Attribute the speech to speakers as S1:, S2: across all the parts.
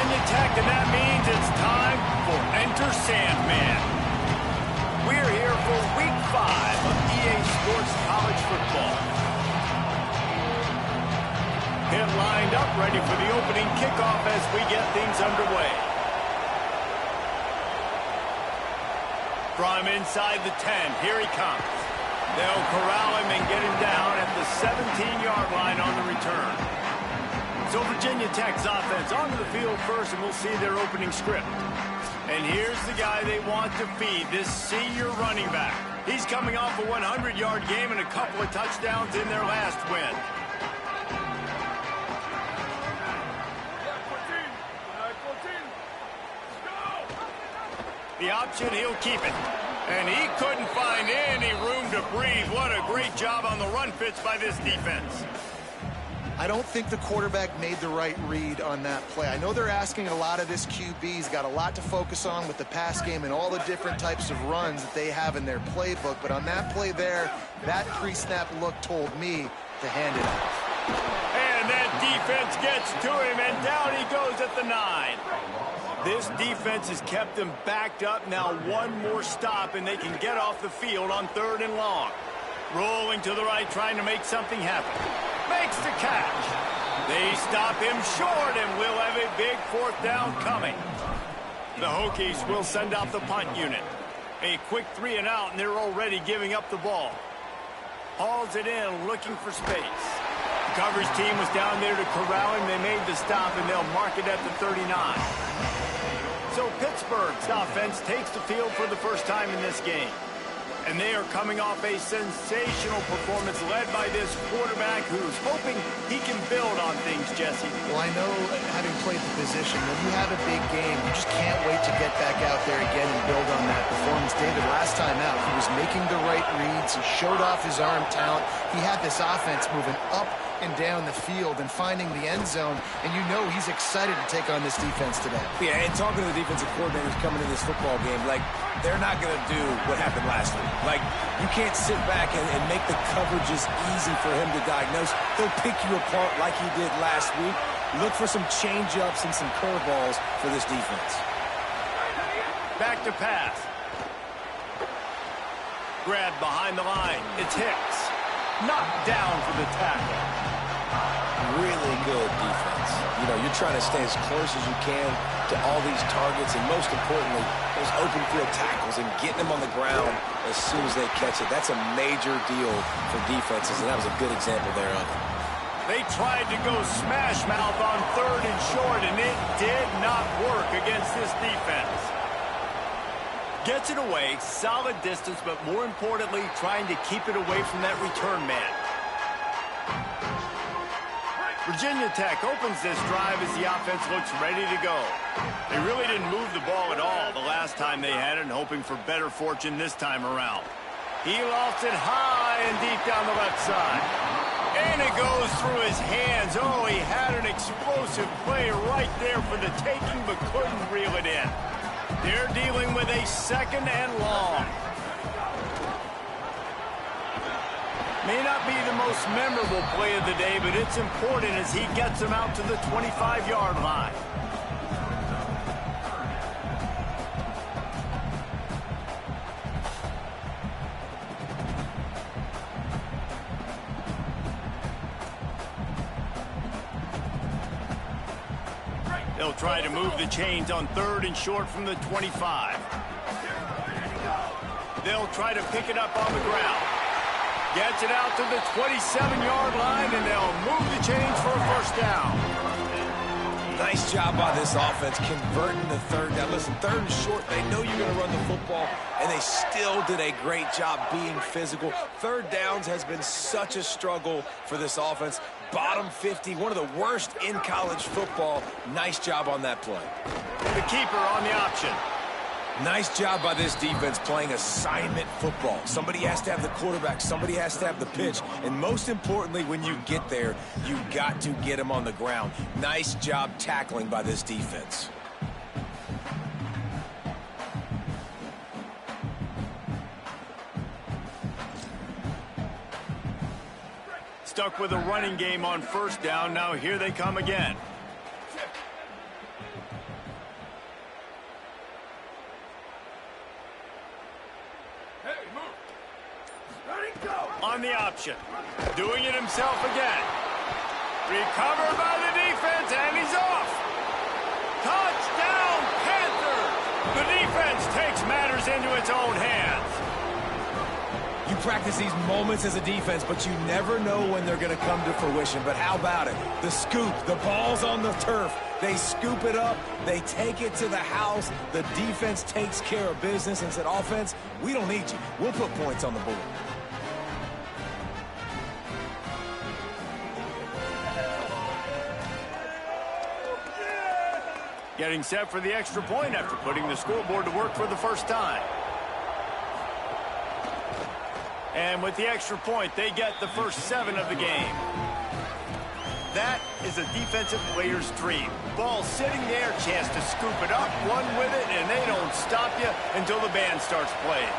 S1: Virginia Tech, and that means it's time for Enter Sandman. We're here for Week 5 of EA Sports College Football. Pitt lined up, ready for the opening kickoff as we get things underway. From inside the 10, here he comes. They'll corral him and get him down at the 17-yard line on the return. So Virginia Tech's offense onto the field first, and we'll see their opening script. And here's the guy they want to feed, this senior running back. He's coming off a 100-yard game and a couple of touchdowns in their last win. The option, he'll keep it. And he couldn't find any room to breathe. What a great job on the run fits by this defense.
S2: I don't think the quarterback made the right read on that play. I know they're asking a lot of this QB. He's got a lot to focus on with the pass game and all the different types of runs that they have in their playbook. But on that play there, that pre-snap look told me to hand it off.
S1: And that defense gets to him, and down he goes at the 9. This defense has them them backed up. Now one more stop, and they can get off the field on 3rd and long. Rolling to the right, trying to make something happen. Makes the catch. They stop him short, and we'll have a big 4th down coming. The Hokies will send out the punt unit. A quick 3 and out, and they're already giving up the ball. Hauls it in, looking for space. The coverage team was down there to corral him. They made the stop, and they'll mark it at the 39. So Pittsburgh's offense takes the field for the first time in this game. And they are coming off a sensational performance led by this quarterback who's hoping he can build on things, Jesse.
S2: Well, I know, having played the position, when you have a big game, you just can't wait to get back out there again and build on that performance. David, last time out, he was making the right reads. He showed off his arm talent. He had this offense moving up and down the field and finding the end zone, and you know he's excited to take on this defense today.
S3: Yeah, and talking to the defensive coordinators coming in this football game, like, they're not going to do what happened last week. Like, you can't sit back and make the coverages easy for him to diagnose. He'll pick you apart like he did last week. Look for some change-ups and some curveballs for this defense.
S1: Back to pass. Grabbed behind the line. It's Hicks. Knocked down for the tackle.
S3: Really good defense. You know, you're trying to stay as close as you can to all these targets, and most importantly, those open field tackles and getting them on the ground as soon as they catch it. That's a major deal for defenses, and that was a good example thereof.
S1: They tried to go smash mouth on 3rd and short, and it did not work against this defense. Gets it away, solid distance, but more importantly, trying to keep it away from that return man. Virginia Tech opens this drive as the offense looks ready to go. They really didn't move the ball at all the last time they had it, and hoping for better fortune this time around. He lost it high and deep down the left side. And it goes through his hands. Oh, he had an explosive play right there for the taking, but couldn't reel it in. They're dealing with a 2nd and long. May not be the most memorable play of the day, but it's important as he gets them out to the 25-yard line. They'll try to move the chains on 3rd and short from the 25. They'll try to pick it up on the ground. Gets it out to the 27-yard line, and they'll move the chains for a 1st down.
S3: Nice job by this offense converting the 3rd down. Listen, 3rd and short, they know you're going to run the football, and they still did a great job being physical. 3rd downs has been such a struggle for this offense. Bottom 50, one of the worst in college football. Nice job on that play.
S1: The keeper on the option.
S3: Nice job by this defense playing assignment football. Somebody has to have the quarterback. Somebody has to have the pitch. And most importantly, when you get there, you got to get him on the ground. Nice job tackling by this defense.
S1: Stuck with a running game on 1st down. Now here they come again. On the option. Doing it himself again. Recovered by the defense, and he's off. Touchdown, Panthers! The defense takes matters into its own hands.
S3: You practice these moments as a defense, but you never know when they're going to come to fruition. But how about it? The scoop, the ball's on the turf. They scoop it up. They take it to the house. The defense takes care of business and said, offense, we don't need you. We'll put points on the board.
S1: Getting set for the extra point after putting the scoreboard to work for the first time. And with the extra point, they get the first 7 of the game. That is a defensive player's dream. Ball sitting there, chance to scoop it up, run with it, and they don't stop you until the band starts playing.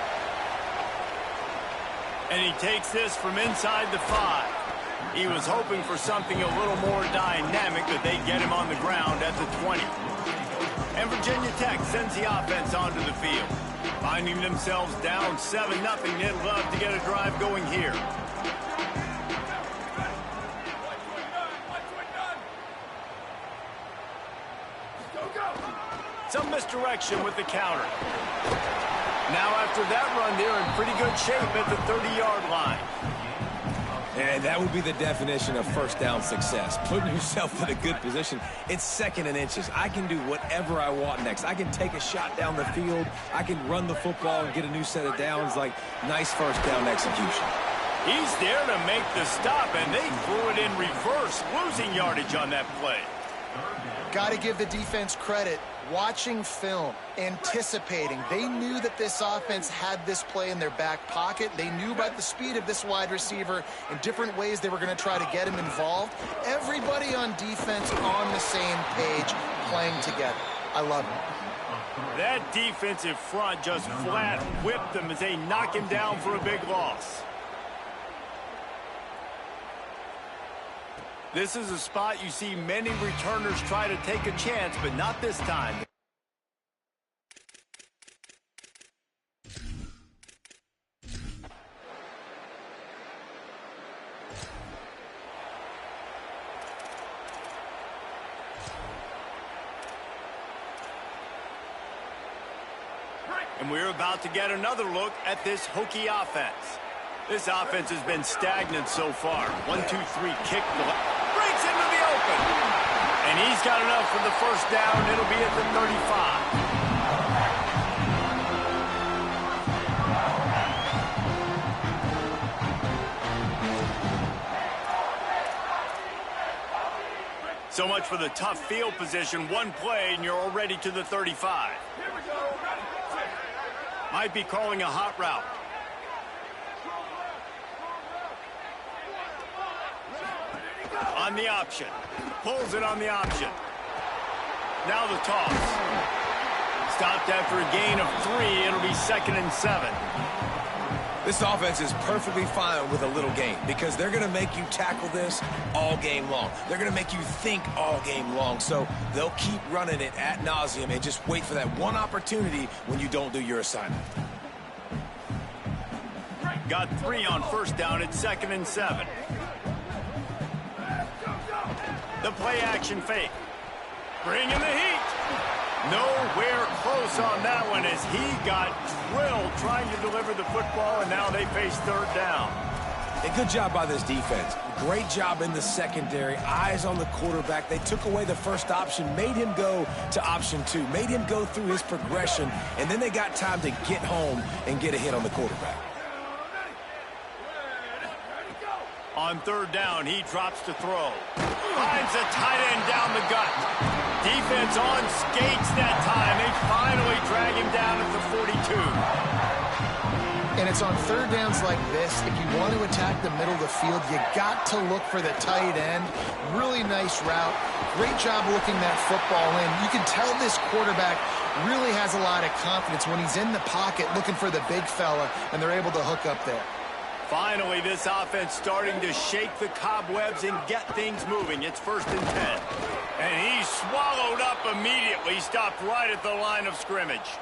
S1: And he takes this from inside the 5. He was hoping for something a little more dynamic, but they get him on the ground at the 20. And Virginia Tech sends the offense onto the field. Finding themselves down 7-0, they'd love to get a drive going here. Some misdirection with the counter. Now after that run, they're in pretty good shape at the 30-yard line.
S3: And that would be the definition of first down success. Putting yourself in a good position. It's 2nd and inches. I can do whatever I want next. I can take a shot down the field. I can run the football and get a new set of downs. Like, nice first down execution.
S1: He's there to make the stop, and they threw it in reverse, losing yardage on that play.
S2: Got to give the defense credit. Watching film, anticipating. They knew that this offense had this play in their back pocket. They knew about the speed of this wide receiver and different ways they were going to try to get him involved. Everybody on defense on the same page, playing together. I love it.
S1: That defensive front just flat whipped them as they knock him down for a big loss. This is a spot you see many returners try to take a chance, but not this time. And we're about to get another look at this Hokie offense. This offense has been stagnant so far. 1, 2, 3, kick. Breaks into the open. And he's got enough for the first down. It'll be at the 35. So much for the tough field position. One play, and you're already to the 35. Might be calling a hot route. On the option. Pulls it on the option. Now the toss. Stopped after a gain of 3. It'll be 2nd and 7.
S3: This offense is perfectly fine with a little gain because they're going to make you tackle this all game long. They're going to make you think all game long. So they'll keep running it ad nauseum and just wait for that one opportunity when you don't do your assignment.
S1: Got 3 on first down. It's 2nd and 7. The play action fake. Bring in the heat. Nowhere close on that one as he got drilled trying to deliver the football, and now they face 3rd down.
S3: A good job by this defense. Great job in the secondary. Eyes on the quarterback. They took away the first option, made him go to option 2, made him go through his progression, and then they got time to get home and get a hit on the quarterback.
S1: On 3rd down, he drops to throw. Finds a tight end down the gut. Defense on skates that time. They finally drag him down at the 42.
S2: And it's on 3rd downs like this. If you want to attack the middle of the field, you got to look for the tight end. Really nice route. Great job looking that football in. You can tell this quarterback really has a lot of confidence when he's in the pocket looking for the big fella, and they're able to hook up there.
S1: Finally, this offense starting to shake the cobwebs and get things moving. It's 1st and 10. And he swallowed up immediately, stopped right at the line of scrimmage.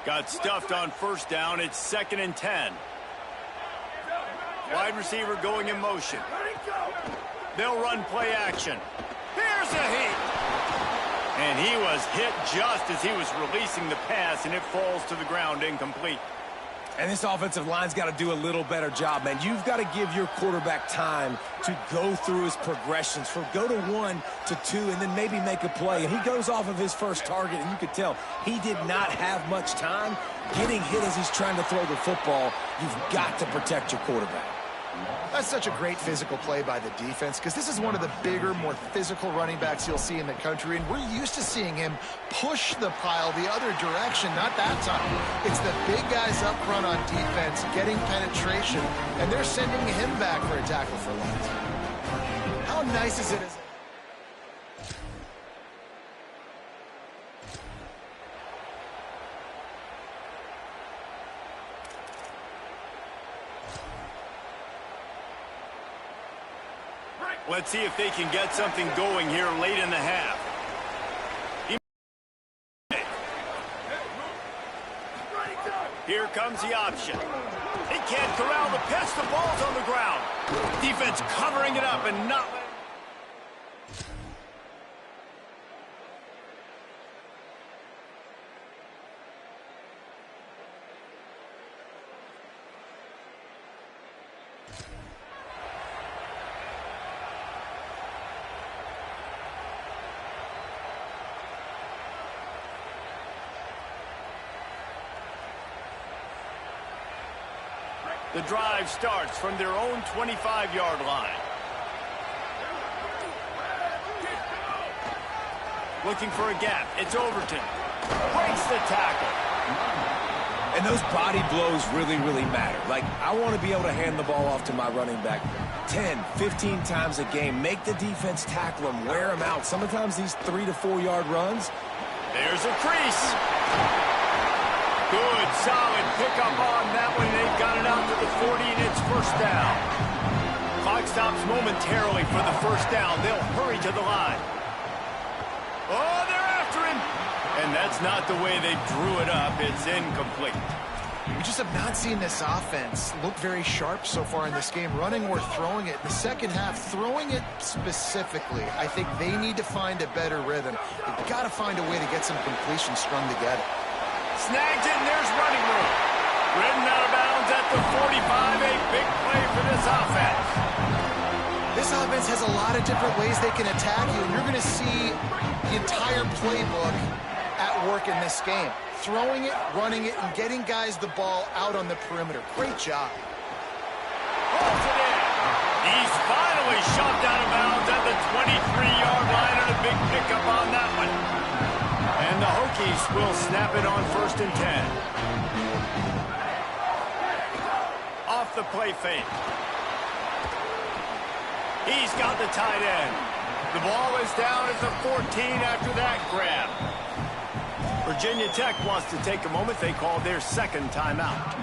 S1: Got stuffed on first down. It's 2nd and 10. Wide receiver going in motion. They'll run play action. Here's a heat. And he was hit just as he was releasing the pass, and it falls to the ground incomplete.
S3: And this offensive line's got to do a little better job, man. You've got to give your quarterback time to go through his progressions from go to 1 to 2 and then maybe make a play. And he goes off of his first target, and you could tell he did not have much time getting hit as he's trying to throw the football. You've got to protect your quarterback.
S2: That's such a great physical play by the defense because this is one of the bigger, more physical running backs you'll see in the country, and we're used to seeing him push the pile the other direction. Not that time. It's the big guys up front on defense getting penetration, and they're sending him back for a tackle for loss. How nice is it?
S1: Let's see if they can get something going here late in the half. Here comes the option. He can't corral the pitch. The ball's on the ground. Defense covering it up and not letting... The drive starts from their own 25-yard line. Looking for a gap. It's Overton. Breaks the tackle.
S3: And those body blows really, really matter. Like, I want to be able to hand the ball off to my running back 10, 15 times a game. Make the defense tackle him, wear him out. Sometimes these 3 to 4 yard runs.
S1: There's a crease. Good, solid pickup on that one. They've got it out to the 40, and it's first down. Clock stops momentarily for the first down. They'll hurry to the line. Oh, they're after him. And that's not the way they drew it up. It's incomplete.
S2: We just have not seen this offense look very sharp so far in this game, running or throwing it. In the second half, throwing it specifically, I think they need to find a better rhythm. They've got to find a way to get some completions strung together.
S1: Snagged it, and there's running room. Ridden out of bounds at the 45. A big play for this offense.
S2: This offense has a lot of different ways they can attack you, and you're going to see the entire playbook at work in this game. Throwing it, running it, and getting guys the ball out on the perimeter. Great job.
S1: Holds it in. He's finally shoved out of bounds at the 23-yard line, and a big pickup on that one. And the Hokies will snap it on 1st and 10. Off the play fake. He's got the tight end. The ball is down at the 14 after that grab. Virginia Tech wants to take a moment. They call their second timeout.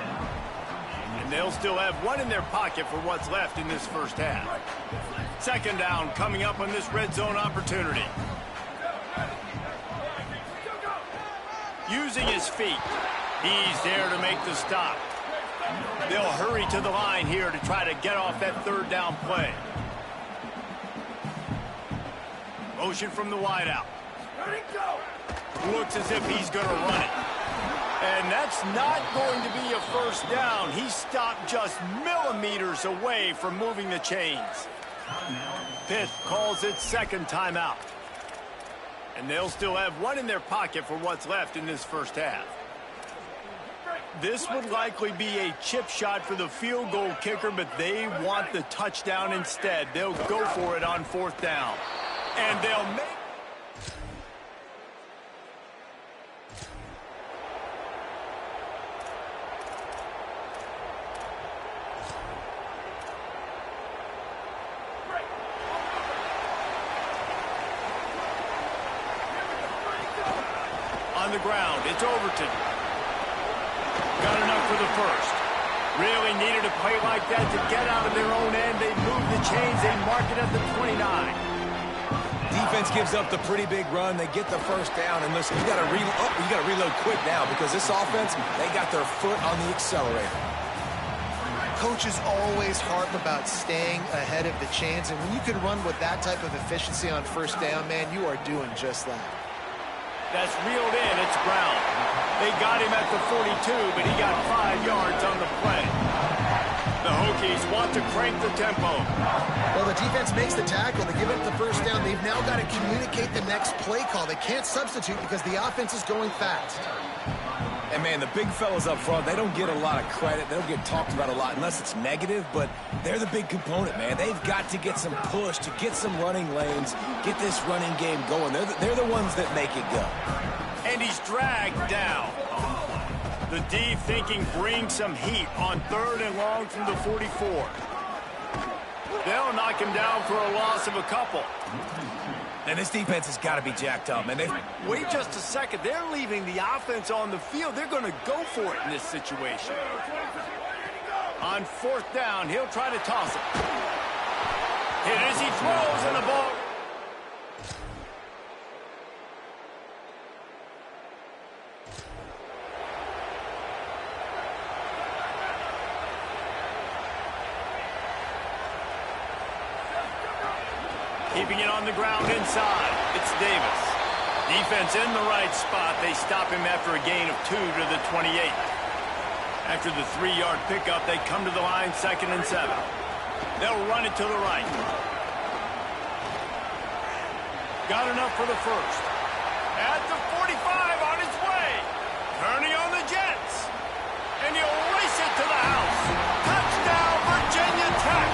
S1: And they'll still have one in their pocket for what's left in this first half. Second down coming up on this red zone opportunity. Using his feet. He's there to make the stop. They'll hurry to the line here to try to get off that third down play. Motion from the wideout. Looks as if he's going to run it. And that's not going to be a first down. He stopped just millimeters away from moving the chains. Pitt calls it second timeout. And they'll still have one in their pocket for what's left in this first half. This would likely be a chip shot for the field goal kicker, but they want the touchdown instead. They'll go for it on 4th down. And they'll make... On the ground, it's Overton. Got enough for the first. Really needed a play like that to get out of their own end. They move the chains. They mark it at the 29.
S3: Defense gives up the pretty big run. They get the first down. And listen, you got to reload quick now because this offense, they got their foot on the accelerator.
S2: coaches always harp about staying ahead of the chains, and when you can run with that type of efficiency on first down, man, you are doing just that.
S1: That's reeled in. It's Brown. They got him at the 42, but he got 5 yards on the play. The Hokies want to crank the tempo.
S2: Well, the defense makes the tackle. They give up the first down. They've now got to communicate the next play call. They can't substitute because the offense is going fast.
S3: And, man, the big fellas up front, they don't get a lot of credit. They don't get talked about a lot unless it's negative, but they're the big component, man. They've got to get some push, to get some running lanes, get this running game going. They're the ones that make it go.
S1: And he's dragged down. The D thinking bring some heat on 3rd and long from the 44. They'll knock him down for a loss of a couple.
S3: And this defense has got to be jacked up, man.
S1: Wait just a second. They're leaving the offense on the field. They're going to go for it in this situation. On 4th down, he'll try to toss it. It is, he throws, and the ball. Keeping it on the ground inside. It's Davis. Defense in the right spot. They stop him after a gain of 2 to the 28. After the 3-yard pickup, they come to the line 2nd and 7. They'll run it to the right. Got enough for the first. At the 45 on his way. Turning on the Jets. And he'll race it to the house. Touchdown, Virginia Tech.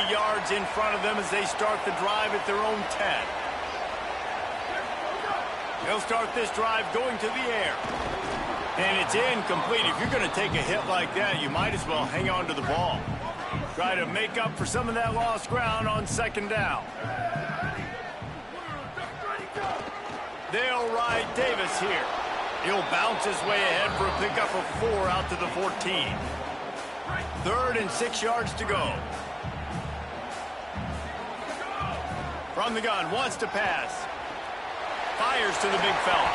S1: Yards in front of them as they start the drive at their own 10. They'll start this drive going to the air. And it's incomplete. If you're going to take a hit like that, you might as well hang on to the ball. Try to make up for some of that lost ground on 2nd down. They'll ride Davis here. He'll bounce his way ahead for a pickup of 4 out to the 14. 3rd and 6 yards to go. From the gun, wants to pass. Fires to the big fella.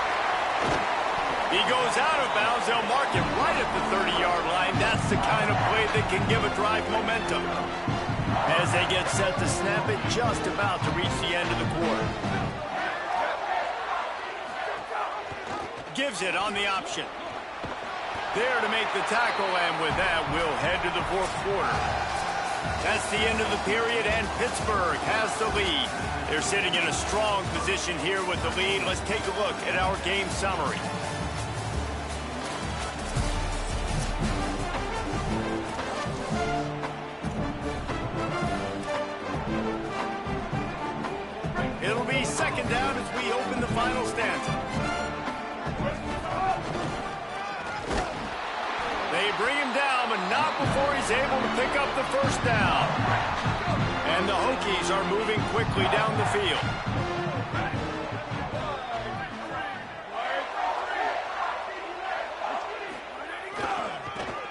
S1: He goes out of bounds. They'll mark him right at the 30-yard line. That's the kind of play that can give a drive momentum. As they get set to snap it, just about to reach the end of the quarter. Gives it on the option. There to make the tackle, and with that, we'll head to the 4th quarter. That's the end of the period, and Pittsburgh has the lead. They're sitting in a strong position here with the lead. Let's take a look at our game summary. It'll be 2nd down as we open the final stanza. They bring him down, but not before he's able to pick up the first down. And the Hokies are moving quickly down the field.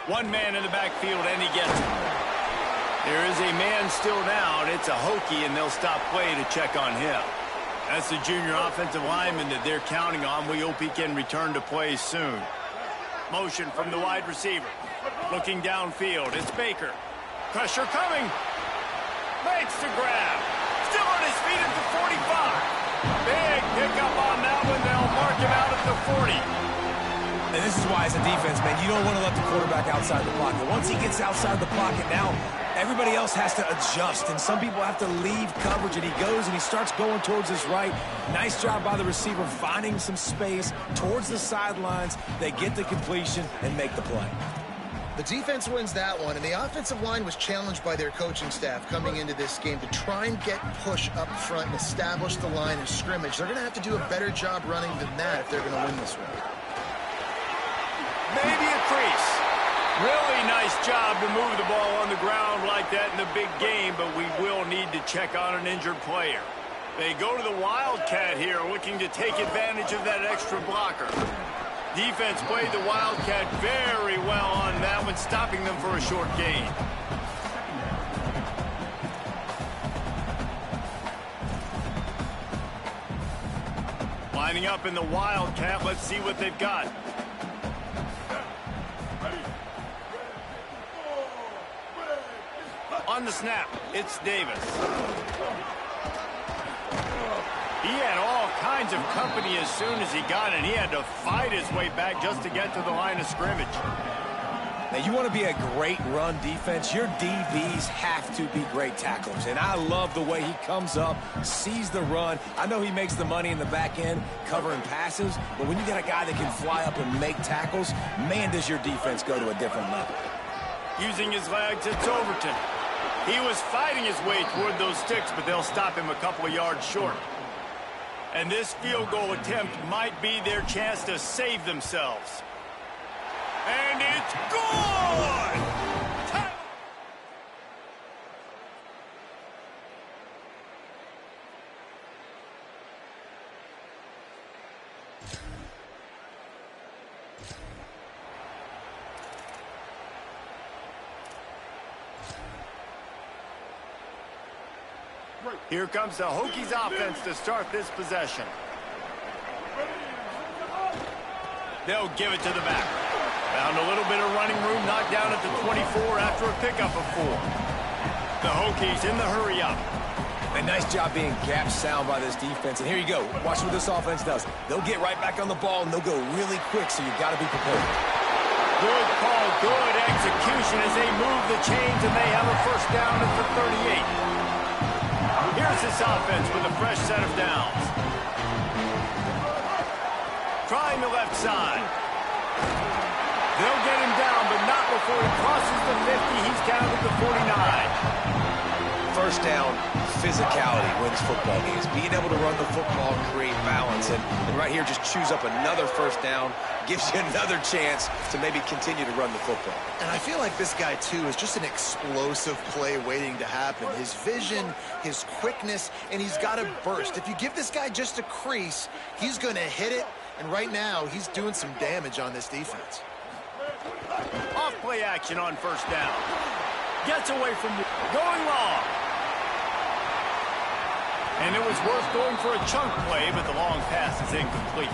S1: One man in the backfield, and he gets it. There is a man still down. It's a Hokie, and they'll stop play to check on him. That's the junior offensive lineman that they're counting on. We hope he can return to play soon. Motion from the wide receiver. Looking downfield. It's Baker. Pressure coming. Makes the grab. Still on his feet at the 45. Big pickup on that one. They'll mark him out at the 40.
S3: And this is why, as a defense, man, you don't want to let the quarterback outside the pocket. Once he gets outside the pocket, now everybody else has to adjust, and some people have to leave coverage, and he goes and he starts going towards his right. Nice job by the receiver finding some space towards the sidelines. They get the completion and make the play.
S2: The defense wins that one, and the offensive line was challenged by their coaching staff coming into this game to try and get push up front and establish the line of scrimmage. They're going to have to do a better job running than that if they're going to win this one.
S1: Maybe a crease. Really nice job to move the ball on the ground like that in the big game, but we will need to check on an injured player. They go to the Wildcat here, looking to take advantage of that extra blocker. Defense played the Wildcat very well on that one, stopping them for a short gain. Lining up in the Wildcat. Let's see what they've got. On the snap, it's Davis. He had all kinds of company as soon as he got it. He had to fight his way back just to get to the line of scrimmage.
S3: Now, you want to be a great run defense, your DBs have to be great tacklers. And I love the way he comes up, sees the run. I know he makes the money in the back end covering passes, but when you got a guy that can fly up and make tackles, man, does your defense go to a different level.
S1: Using his legs, it's Overton. He was fighting his way toward those sticks, but they'll stop him a couple of yards short. And this field goal attempt might be their chance to save themselves. And it's good! Here comes the Hokies offense to start this possession. They'll give it to the back. Found a little bit of running room, knocked down at the 24 after a pickup of 4. The Hokies in the hurry up.
S3: A nice job being gap sound by this defense. And here you go. Watch what this offense does. They'll get right back on the ball, and they'll go really quick, so you've got to be prepared.
S1: Good call, good execution as they move the chains, and they have a first down at the 38. Here's this offense with a fresh set of downs. Trying the left side. They'll get him down, but not before he crosses the 50. He's down at the 49.
S3: First down, physicality wins football games. Being able to run the football, create balance, and right here just choose up another first down, gives you another chance to maybe continue to run the football.
S2: And I feel like this guy, too, is just an explosive play waiting to happen. His vision, his quickness, and he's got a burst. If you give this guy just a crease, he's going to hit it, and right now he's doing some damage on this defense.
S1: Off play action on first down. Gets away from going long. And it was worth going for a chunk play, but the long pass is incomplete.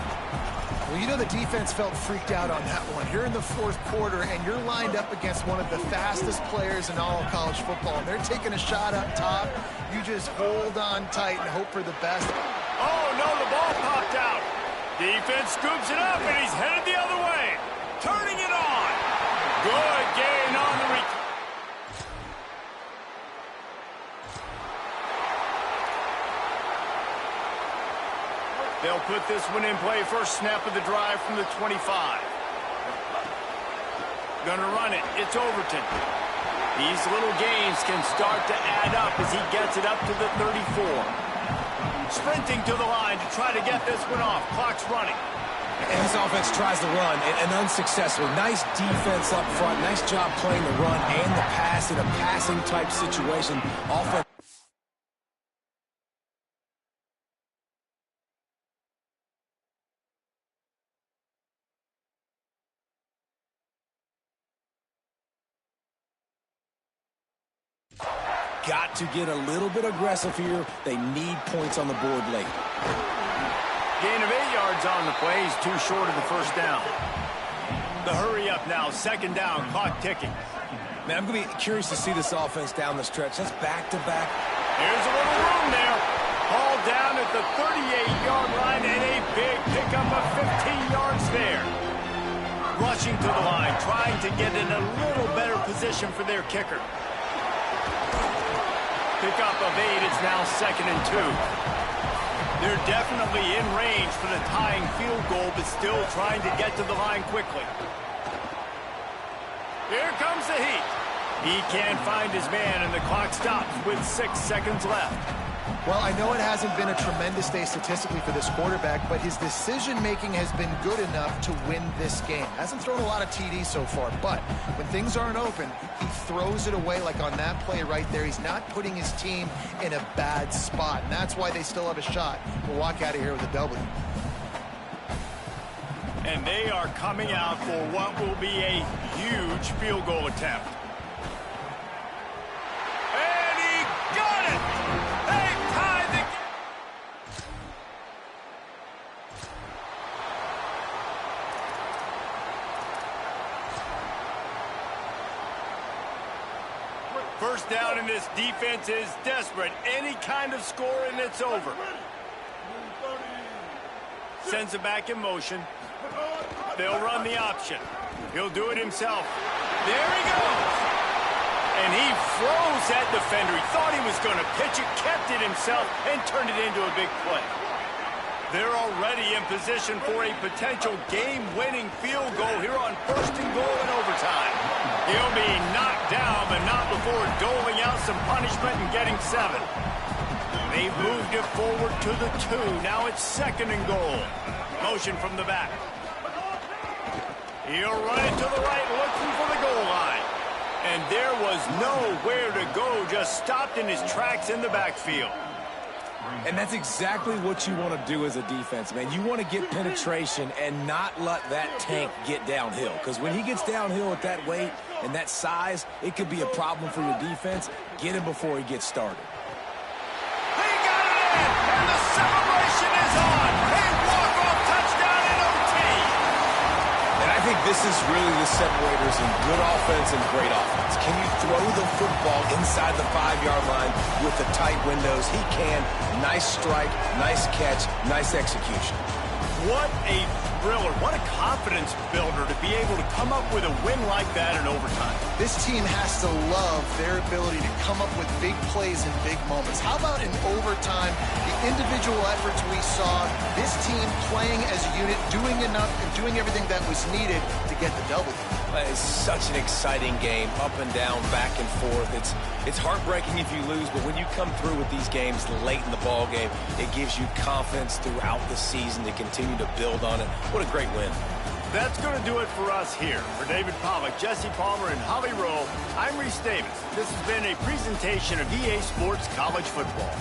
S2: Well, you know the defense felt freaked out on that one. You're in the fourth quarter, and you're lined up against one of the fastest players in all of college football. And they're taking a shot up top. You just hold on tight and hope for the best.
S1: Oh, no, the ball popped out. Defense scoops it up, and he's headed the other way. Turning it on. Good gain on the return. They'll put this one in play. First snap of the drive from the 25. Gonna run it. It's Overton. These little gains can start to add up as he gets it up to the 34. Sprinting to the line to try to get this one off. Clock's running.
S3: And this offense tries to run, and unsuccessful. Nice defense up front. Nice job playing the run and the pass in a passing-type situation. Offense. Got to get a little bit aggressive here. They need points on the board late.
S1: Gain of 8 yards on the play. He's too short of the first down. The hurry up now. Second down. Clock ticking.
S3: Man, I'm going to be curious to see this offense down the stretch. That's back-to-back.
S1: There's a little room there. Ball down at the 38-yard line and a big pickup of 15 yards there. Rushing to the line, trying to get in a little better position for their kicker. Pickup of 8. It's now 2nd and 2. They're definitely in range for the tying field goal, but still trying to get to the line quickly. Here comes the heat. He can't find his man, and the clock stops with 6 seconds left.
S2: Well, I know it hasn't been a tremendous day statistically for this quarterback, but his decision-making has been good enough to win this game. Hasn't thrown a lot of TDs so far, but when things aren't open, he throws it away like on that play right there. He's not putting his team in a bad spot, and that's why they still have a shot to walk out of here with a W.
S1: And they are coming out for what will be a huge field goal attempt. And he got it! They tied the game! first down, and this defense is desperate. Any kind of score, and it's over. Sends it back in motion. They'll run the option. He'll do it himself. There he goes. And he froze that defender. He thought he was going to pitch it, kept it himself, and turned it into a big play. They're already in position for a potential game-winning field goal here on 1st and goal in overtime. He'll be knocked down, but not before doling out some punishment and getting 7. They've moved it forward to the 2. Now it's 2nd and goal. Motion from the back. He'll run it to the right, looking for the goal line. And there was nowhere to go, just stopped in his tracks in the backfield.
S3: And that's exactly what you want to do as a defense, man. You want to get penetration and not let that tank get downhill. Because when he gets downhill at that weight and that size, it could be a problem for your defense. Get him before he gets started.
S1: He got it in, and the celebration is on. A walk-off touchdown in OT.
S3: And I think this is really the separators in good offense and great offense. Can you throw the football inside the 5-yard line with the tight windows? He can. Nice strike, nice catch, nice execution.
S1: What a thriller. What a confidence builder to be able to come up with a win like that in overtime.
S2: This team has to love their ability to come up with big plays in big moments. How about in overtime, the individual efforts we saw, this team playing as a unit, doing enough and doing everything that was needed to get the W.
S3: It's such an exciting game, up and down, back and forth. It's heartbreaking if you lose, but when you come through with these games late in the ball game, it gives you confidence throughout the season to continue to build on it. What a great win.
S1: That's going to do it for us here. For David Pollack, Jesse Palmer, and Holly Rowe, I'm Reese Davis. This has been a presentation of EA Sports College Football.